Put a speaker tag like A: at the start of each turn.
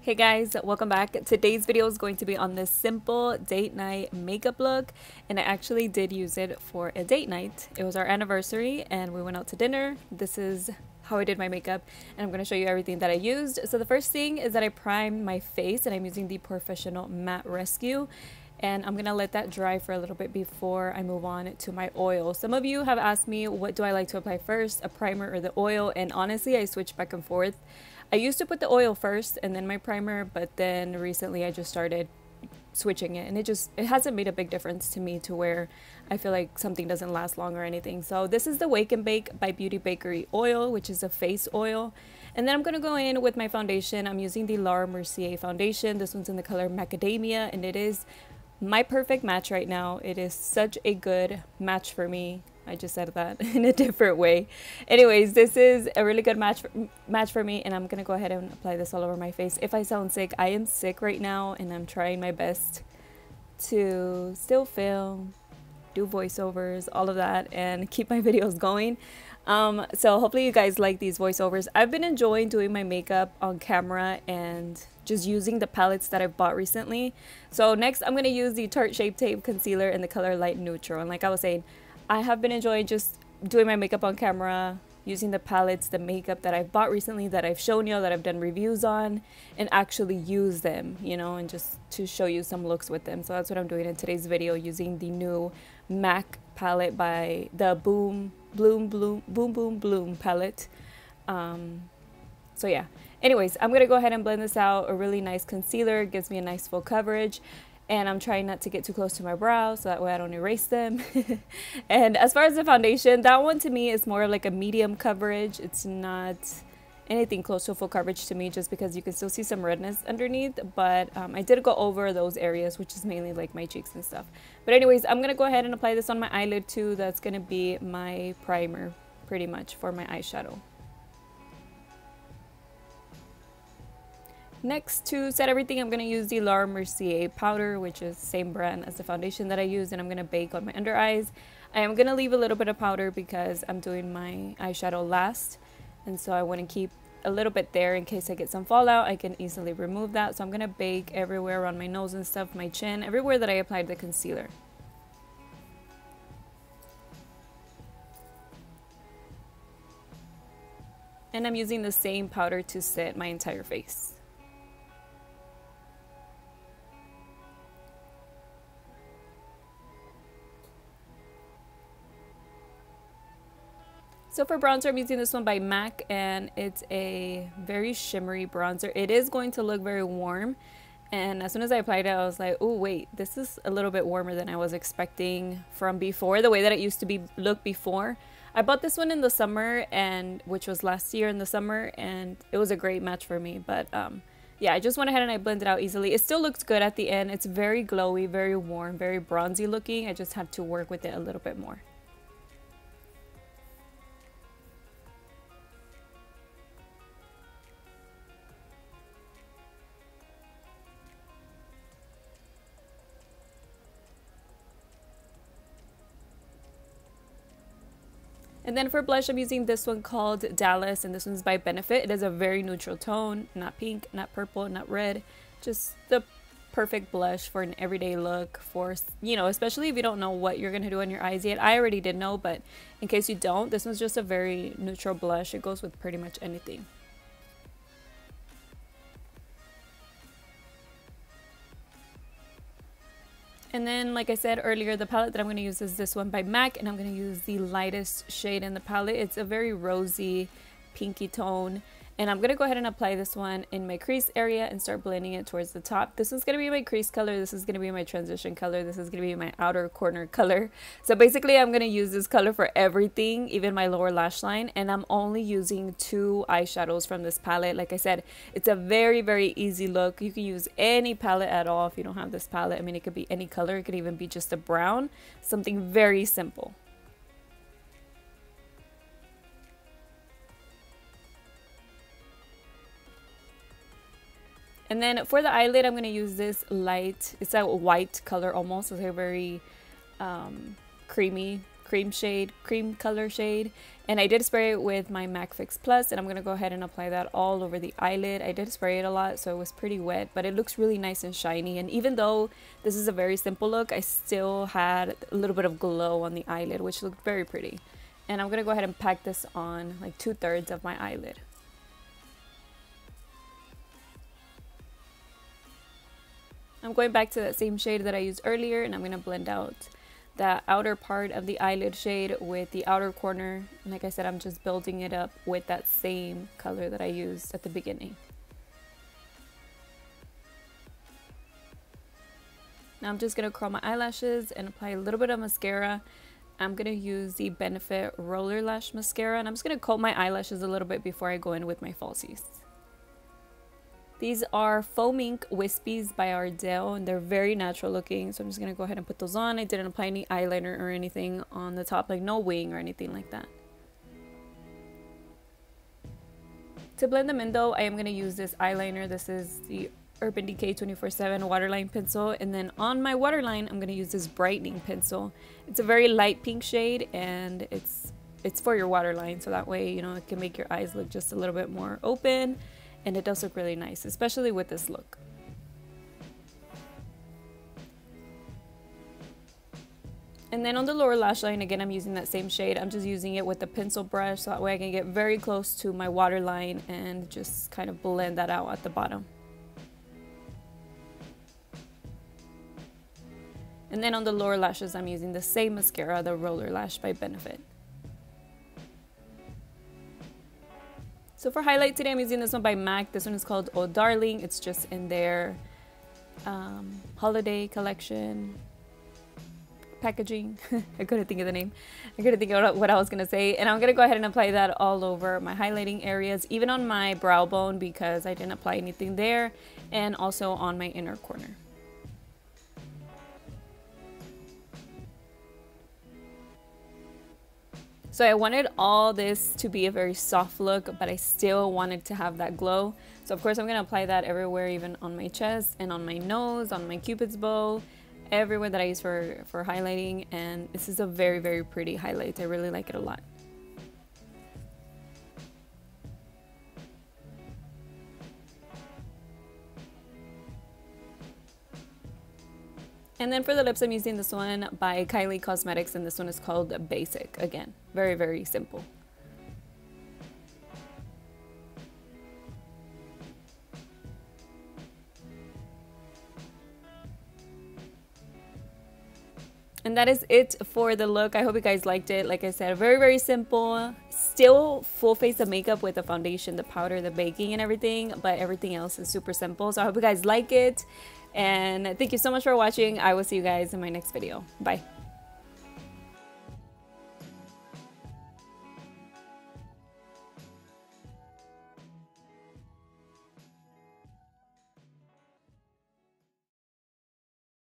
A: Hey guys, welcome back. Today's video is going to be on this simple date night makeup look, and I actually did use it for a date night. It was our anniversary and we went out to dinner. This is how I did my makeup, and I'm going to show you everything that I used. So the first thing is that I primed my face, and I'm using the Professional Matte Rescue, and I'm going to let that dry for a little bit before I move on to my oil. Some of you have asked me, what do I like to apply first, a primer or the oil? And honestly, I switch back and forth. I used to put the oil first and then my primer, but then recently I just started switching it, and it hasn't made a big difference to me to where I feel like something doesn't last long or anything. So this is the Wake and Bake by Beauty Bakery oil, which is a face oil. And then I'm going to go in with my foundation. I'm using the Laura Mercier foundation. This one's in the color Macadamia, and it is my perfect match right now. It is such a good match for me. I just said that in a different way. Anyways, this is a really good match for me, and I'm gonna go ahead and apply this all over my face. If I sound sick, I am sick right now, and I'm trying my best to still film, do voiceovers, all of that, and keep my videos going. So hopefully you guys like these voiceovers. I've been enjoying doing my makeup on camera and just using the palettes that I've bought recently. So next I'm gonna use the Tarte Shape Tape Concealer in the color Light Neutral, and like I was saying, I have been enjoying just doing my makeup on camera, using the palettes, the makeup that I've bought recently, that I've shown you, that I've done reviews on, and actually use them, you know, and just to show you some looks with them. So that's what I'm doing in today's video, using the new MAC palette by the Boom Boom palette. So yeah, anyways, I'm gonna go ahead and blend this out. A really nice concealer, gives me a nice full coverage. And I'm trying not to get too close to my brows so that way I don't erase them. And as far as the foundation, that one to me is more like a medium coverage. It's not anything close to full coverage to me, just because you can still see some redness underneath. But I did go over those areas, which is mainly like my cheeks and stuff. But anyways, I'm going to go ahead and apply this on my eyelid too. That's going to be my primer pretty much for my eyeshadow. Next, to set everything, I'm going to use the Laura Mercier powder, which is the same brand as the foundation that I use, and I'm going to bake on my under eyes. I am going to leave a little bit of powder because I'm doing my eyeshadow last, and so I want to keep a little bit there in case I get some fallout. I can easily remove that. So I'm going to bake everywhere around my nose and stuff, my chin, everywhere that I applied the concealer. And I'm using the same powder to set my entire face. So for bronzer, I'm using this one by MAC, and it's a very shimmery bronzer. It is going to look very warm, and as soon as I applied it, I was like, oh wait, this is a little bit warmer than I was expecting from before, the way that it used to look before. I bought this one in the summer, and which was last year in the summer, and it was a great match for me. But yeah, I just went ahead and I blended it out easily. It still looks good at the end. It's very glowy, very warm, very bronzy looking. I just had to work with it a little bit more. And then for blush, I'm using this one called Dallas, and this one's by Benefit. It is a very neutral tone, not pink, not purple, not red. Just the perfect blush for an everyday look, for, you know, especially if you don't know what you're going to do on your eyes yet. I already did know, but in case you don't, this one's just a very neutral blush. It goes with pretty much anything. And then, like I said earlier, the palette that I'm going to use is this one by MAC, and I'm going to use the lightest shade in the palette. It's a very rosy, pinky tone, and I'm going to go ahead and apply this one in my crease area and start blending it towards the top. This is going to be my crease color. This is going to be my transition color. This is going to be my outer corner color. So basically, I'm going to use this color for everything, even my lower lash line, and I'm only using 2 eyeshadows from this palette. Like I said, it's a very, very easy look. You can use any palette at all if you don't have this palette. I mean, it could be any color. It could even be just a brown, something very simple. And then for the eyelid, I'm going to use this light, it's a white color almost. It's a very creamy cream color shade, and I did spray it with my MAC Fix Plus, and I'm gonna go ahead and apply that all over the eyelid. I did spray it a lot, so it was pretty wet, but it looks really nice and shiny. And even though this is a very simple look, I still had a little bit of glow on the eyelid, which looked very pretty. And I'm gonna go ahead and pack this on like 2/3 of my eyelid. I'm going back to that same shade that I used earlier, and I'm gonna blend out the outer part of the eyelid shade with the outer corner. And like I said, I'm just building it up with that same color that I used at the beginning. Now I'm just gonna curl my eyelashes and apply a little bit of mascara. I'm gonna use the Benefit Roller Lash Mascara, and I'm just gonna coat my eyelashes a little bit before I go in with my falsies. These are Foam Ink Wispies by Ardell, and they're very natural looking, so I'm just going to go ahead and put those on. I didn't apply any eyeliner or anything on the top, like no wing or anything like that. To blend them in though, I am going to use this eyeliner. This is the Urban Decay 24/7 waterline pencil, and then on my waterline I'm going to use this brightening pencil. It's a very light pink shade, and it's for your waterline, so that way, you know, it can make your eyes look just a little bit more open. And it does look really nice, especially with this look. And then on the lower lash line, again, I'm using that same shade. I'm just using it with the pencil brush, so that way I can get very close to my waterline and just kind of blend that out at the bottom. And then on the lower lashes, I'm using the same mascara, the Roller Lash by Benefit. So for highlight today, I'm using this one by MAC. This one is called Oh Darling. It's just in their holiday collection packaging. I couldn't think of the name. I couldn't think of what I was going to say. And I'm going to go ahead and apply that all over my highlighting areas, even on my brow bone because I didn't apply anything there, and also on my inner corner. So I wanted all this to be a very soft look, but I still wanted to have that glow. So of course I'm going to apply that everywhere, even on my chest and on my nose, on my cupid's bow, everywhere that I use for highlighting. And this is a very, very pretty highlight. I really like it a lot. And then for the lips, I'm using this one by Kylie Cosmetics, and this one is called Basic. Again, very, very simple. And that is it for the look. I hope you guys liked it. Like I said, very, very simple. Still full face of makeup with the foundation, the powder, the baking, and everything. But everything else is super simple. So I hope you guys like it. And thank you so much for watching. I will see you guys in my next video. Bye.